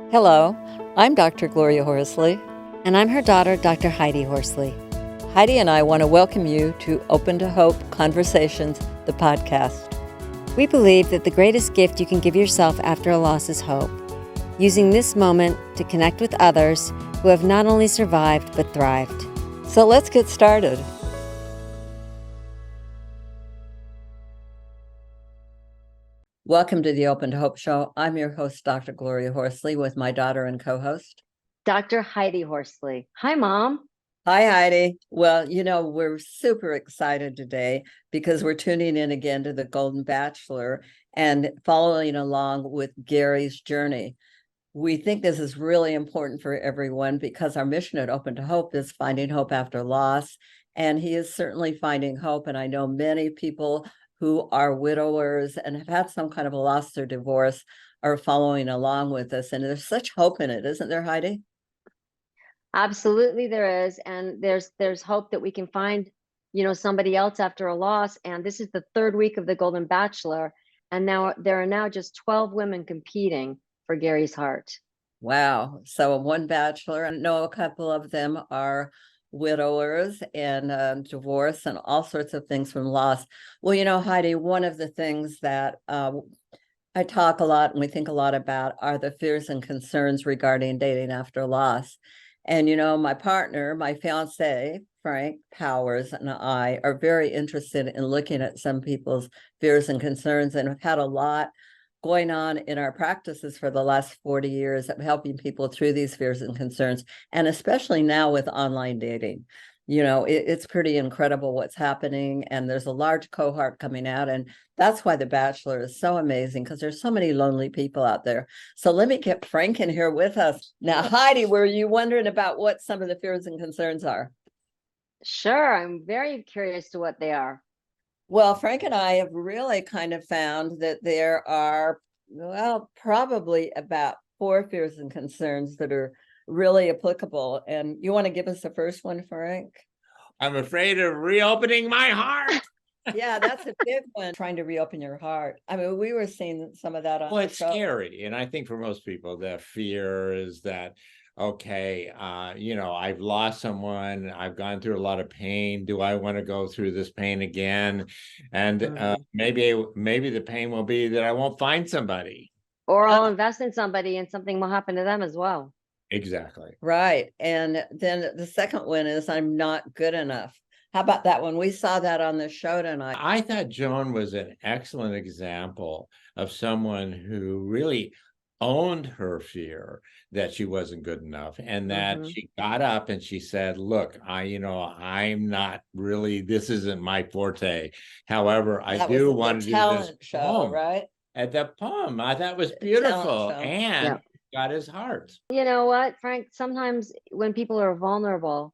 Hello, I'm Dr. Gloria Horsley. And I'm her daughter, Dr. Heidi Horsley. Heidi and I want to welcome you to Open to Hope Conversations, the podcast. We believe that the greatest gift you can give yourself after a loss is hope, using this moment to connect with others who have not only survived but thrived. So let's get started. Welcome to the Open to Hope Show. I'm your host, Dr. Gloria Horsley, with my daughter and co-host, Dr. Heidi Horsley. Hi, Mom. Hi, Heidi. Well, we're super excited today because we're tuning in again to the Golden Bachelor and following along with Gary's journey. We think this is really important for everyone because our mission at Open to Hope is finding hope after loss. And he is certainly finding hope. And I know many people who are widowers and have had some kind of a loss or divorce are following along with us. And there's such hope in it, isn't there, Heidi? Absolutely there is. And there's hope that we can find, somebody else after a loss. And this is the third week of the Golden Bachelor. And now there are now just 12 women competing for Gary's heart. Wow. So one bachelor, I know a couple of them are widowers and divorce and all sorts of things from loss. Well, Heidi, one of the things that I talk a lot and we think a lot about are the fears and concerns regarding dating after loss. And, my partner, my fiance, Frank Powers, and I are very interested in looking at some people's fears and concerns and have had a lot going on in our practices for the last 40 years of helping people through these fears and concerns, and especially now with online dating. It's pretty incredible what's happening, and there's a large cohort coming out, and that's why The Bachelor is so amazing, because there's so many lonely people out there. So let me get Frank in here with us. Now, Heidi, were you wondering about what some of the fears and concerns are? Sure, I'm very curious to what they are. Well, Frank and I have really kind of found that there are, probably about 4 fears and concerns that are really applicable. And you want to give us the first one, Frank? I'm afraid of reopening my heart. Yeah, that's a big one, trying to reopen your heart. I mean, we were seeing some of that on Well, the it's show. scary. And I think for most people, the fear is that, okay, I've lost someone. I've gone through a lot of pain. Do I want to go through this pain again? And maybe the pain will be that I won't find somebody. Or I'll invest in somebody and something will happen to them as well. Exactly. Right. And then the second one is I'm not good enough. How about that one? We saw that on the show tonight. I thought Joan was an excellent example of someone who really owned her fear that she wasn't good enough, and that she got up and she said, look, I'm not really, this isn't my forte. However, I do want to do this show, right? At the poem, I thought was beautiful and got his heart. You know what, Frank? Sometimes when people are vulnerable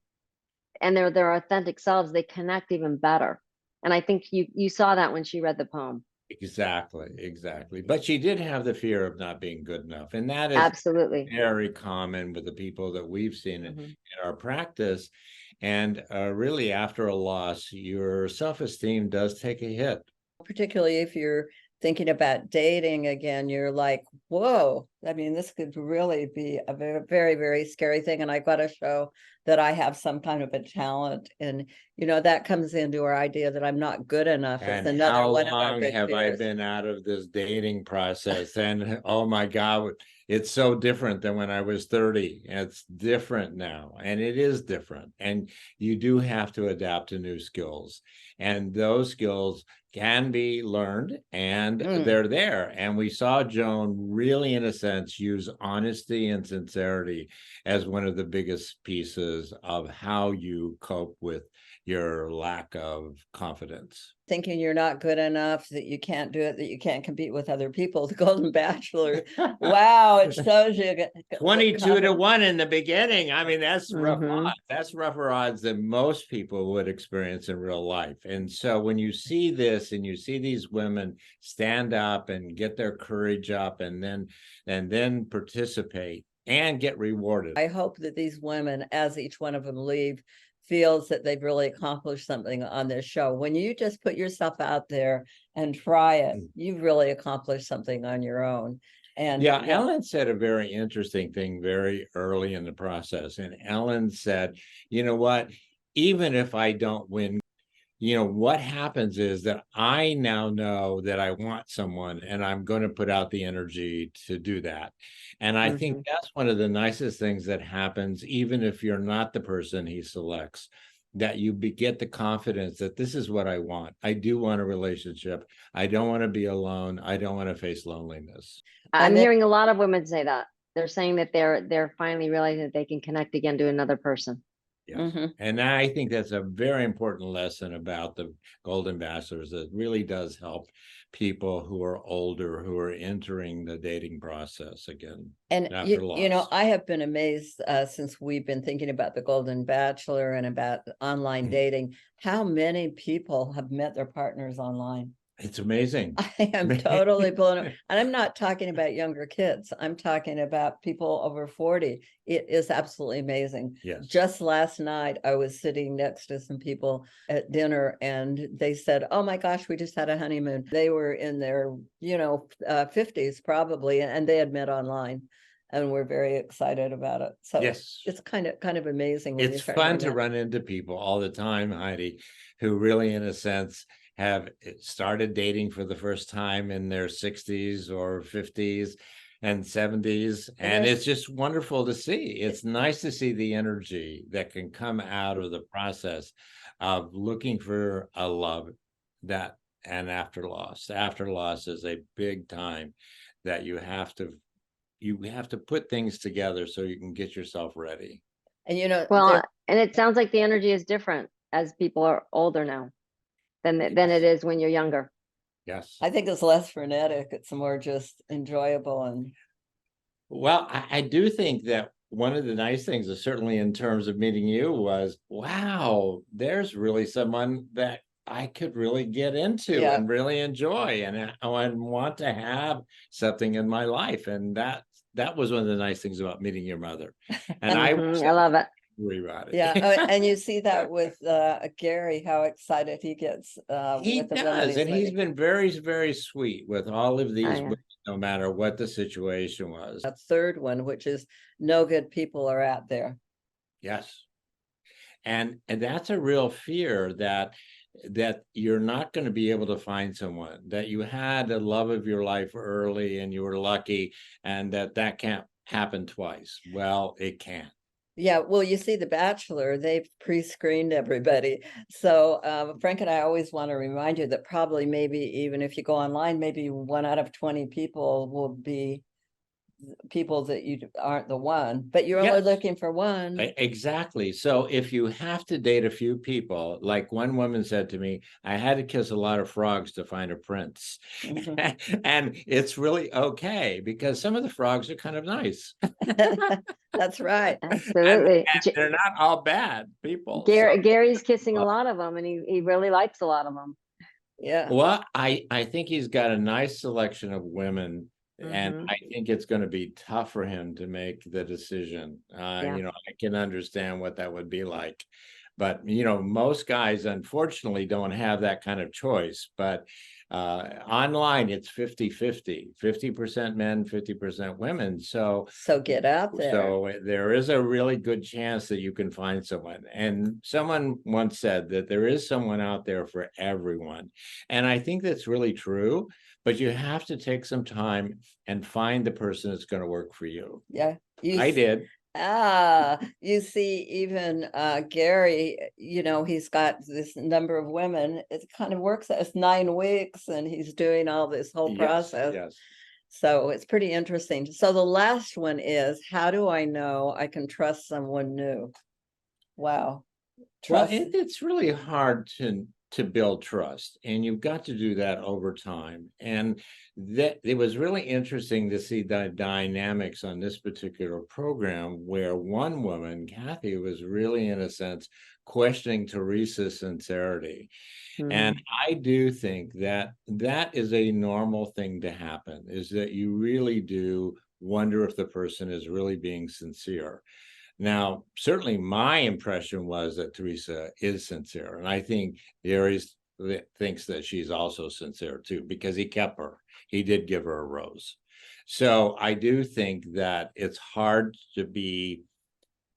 and they're their authentic selves, they connect even better. And I think you saw that when she read the poem. Exactly. But she did have the fear of not being good enough. And that is absolutely very common with the people that we've seen in our practice. And really, after a loss, your self-esteem does take a hit. Particularly if you're thinking about dating again, you're like, whoa, I mean, this could really be a very, very, very scary thing. And I've got to show that I have some kind of a talent. And, that comes into our idea that I'm not good enough. And it's how long have I been out of this dating process? And oh my God, it's so different than when I was 30. It's different now. And it is different. And you do have to adapt to new skills. And those skills can be learned, and they're there. And we saw Joan really, in a sense, use honesty and sincerity as one of the biggest pieces of how you cope with your lack of confidence. Thinking you're not good enough, that you can't do it, that you can't compete with other people. The Golden Bachelor, wow, it shows you 22-1 in the beginning. I mean, that's rough odds. That's rougher odds than most people would experience in real life. And so when you see this and you see these women stand up and get their courage up and then participate and get rewarded. I hope that these women, as each one of them leave, feels that they've really accomplished something on this show. When you just put yourself out there and try it, you've really accomplished something on your own. And Yeah, Ellen said a very interesting thing very early in the process. And Ellen said, you know what, even if I don't win, what happens is that I now know that I want someone and I'm going to put out the energy to do that. And I think that's one of the nicest things that happens, even if you're not the person he selects, that you get the confidence that this is what I want. I do want a relationship. I don't want to be alone. I don't want to face loneliness. I'm hearing a lot of women say that. They're saying that they're finally realizing that they can connect again to another person. Yes. And I think that's a very important lesson about the Golden Bachelors that really does help people who are older, who are entering the dating process again. And I have been amazed since we've been thinking about the Golden Bachelor and about online dating, how many people have met their partners online. It's amazing. I am totally blown up. And I'm not talking about younger kids. I'm talking about people over 40. It is absolutely amazing. Yes. Just last night, I was sitting next to some people at dinner and they said, oh my gosh, we just had a honeymoon. They were in their, 50s probably, and they had met online. And we're very excited about it. So yes, it's kind of amazing. It's fun to run into people all the time, Heidi, who really, in a sense, have started dating for the first time in their 60s or 50s and 70s. And it's just wonderful to see. It's nice to see the energy that can come out of the process of looking for a love that, and after loss. After loss is a big time that you have to put things together so you can get yourself ready. And and it sounds like the energy is different as people are older now than it is when you're younger. Yes. I think it's less frenetic. It's more just enjoyable. And well, I do think that one of the nice things is certainly in terms of meeting you was, wow, there's really someone that I could really get into and really enjoy and want to have something in my life. And that was one of the nice things about meeting your mother. And I love it. About it. Yeah. And you see that with Gary, how excited he gets. He does. And he's been very, very sweet with all of these women, no matter what the situation was. A third one, which is no good people are out there. Yes. And that's a real fear that you're not going to be able to find someone, that you had the love of your life early and you were lucky, and that can't happen twice. Well, it can. Yeah, well, you see, The Bachelor, they've pre-screened everybody. So Frank and I always want to remind you that probably maybe even if you go online, maybe 1 out of 20 people will be people that you aren't the one, but you're only looking for one. Exactly. So if you have to date a few people, like one woman said to me, I had to kiss a lot of frogs to find a prince. And it's really okay because some of the frogs are kind of nice. That's right. Absolutely. And they're not all bad people. Gary's kissing a lot of them and he really likes a lot of them. Yeah. Well, I think he's got a nice selection of women. And I think it's going to be tough for him to make the decision. I can understand what that would be like. But, most guys, unfortunately, don't have that kind of choice. But online, it's 50-50, 50% men, 50% women. So get out there. So there is a really good chance that you can find someone. And someone once said that there is someone out there for everyone. And I think that's really true. But you have to take some time and find the person that's going to work for you. Yeah. I did. You see, even Gary, he's got this number of women. It kind of works as 9 weeks and he's doing all this whole process. Yes. So it's pretty interesting. So the last one is, how do I know I can trust someone new? Wow. Trust. Well, it's really hard to build trust, and you've got to do that over time. And that it was really interesting to see the dynamics on this particular program where one woman, Kathy, was really, in a sense, questioning Teresa's sincerity. And I do think that is a normal thing to happen, is that you really do wonder if the person is really being sincere. Now, certainly my impression was that Teresa is sincere. And I think Gary thinks that she's also sincere too, because he kept her. He did give her a rose. So I do think that it's hard to be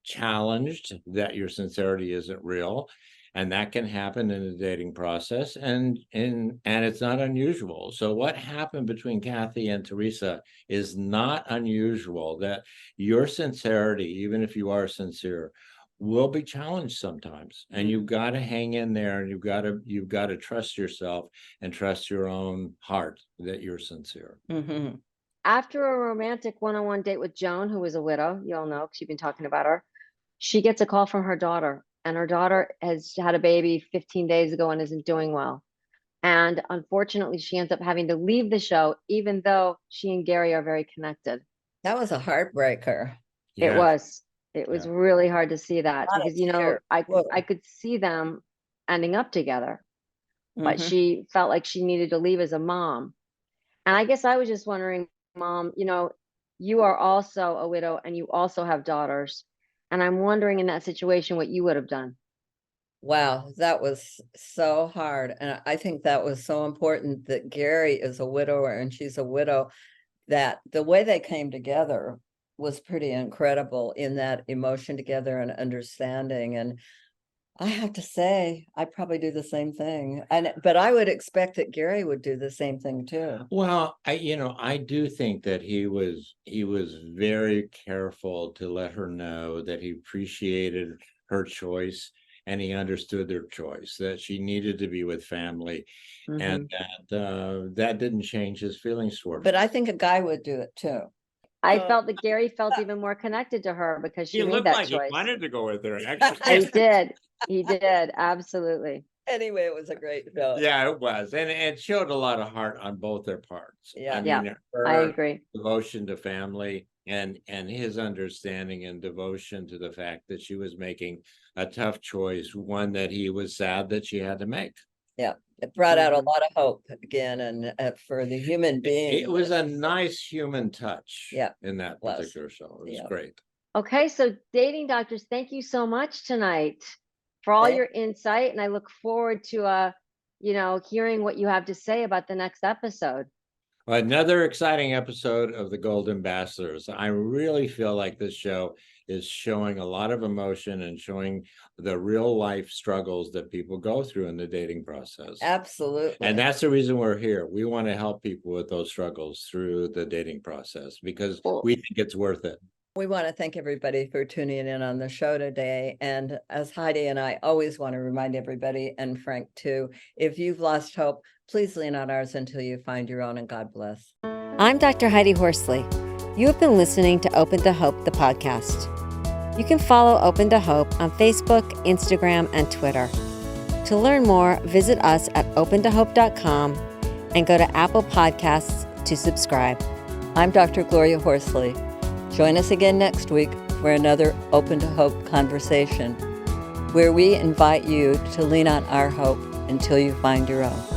challenged that your sincerity isn't real. And that can happen in the dating process, and it's not unusual. So what happened between Kathy and Teresa is not unusual. That your sincerity, even if you are sincere, will be challenged sometimes. And you've got to hang in there, and you've got to trust yourself and trust your own heart that you're sincere. Mm-hmm. After a romantic one-on-one date with Joan, who was a widow, you all know, because you've been talking about her, she gets a call from her daughter. And her daughter has had a baby 15 days ago and isn't doing well. And unfortunately, she ends up having to leave the show, even though she and Gary are very connected. That was a heartbreaker. It was Yeah. really hard to see that, Lot of because, you know, tears. I Whoa. could see them ending up together, but Mhm. she felt like she needed to leave as a mom. And I guess I was just wondering, Mom, you know, you are also a widow and you also have daughters. And I'm wondering in that situation what you would have done. Wow, that was so hard. And I think that was so important that Gary is a widower and she's a widow, that the way they came together was pretty incredible in that emotion together and understanding. And I have to say, I probably do the same thing. But I would expect that Gary would do the same thing too. Well, I do think that he was very careful to let her know that he appreciated her choice and he understood their choice, that she needed to be with family, and that didn't change his feelings toward her. But I think a guy would do it too. I felt that Gary felt even more connected to her because she He made looked that like choice. he wanted to go with her, actually. He did. He did. Absolutely. Anyway, it was a great show. Yeah, it was, and it showed a lot of heart on both their parts. Yeah. I Yeah, mean, I her agree. devotion to family and his understanding and devotion to the fact that she was making a tough choice, one that he was sad that she had to make. Yeah, it brought out a lot of hope again, and for the human being. It was a nice human touch. Yeah, in that was. particular show. It was Yeah. great. Okay, so dating doctors, thank you so much tonight for all Thank- your insight, and I look forward to you know, hearing what you have to say about the next episode. Another exciting episode of the Golden Bachelors. I really feel like this show is showing a lot of emotion and showing the real life struggles that people go through in the dating process. Absolutely. And that's the reason we're here. We want to help people with those struggles through the dating process because Cool. we think it's worth it. We want to thank everybody for tuning in on the show today. And as Heidi and I always want to remind everybody, and Frank too, if you've lost hope, please lean on ours until you find your own, and God bless. I'm Dr. Heidi Horsley. You have been listening to Open to Hope, the podcast. You can follow Open to Hope on Facebook, Instagram, and Twitter. To learn more, visit us at opentohope.com and go to Apple Podcasts to subscribe. I'm Dr. Gloria Horsley. Join us again next week for another Open to Hope conversation, where we invite you to lean on our hope until you find your own.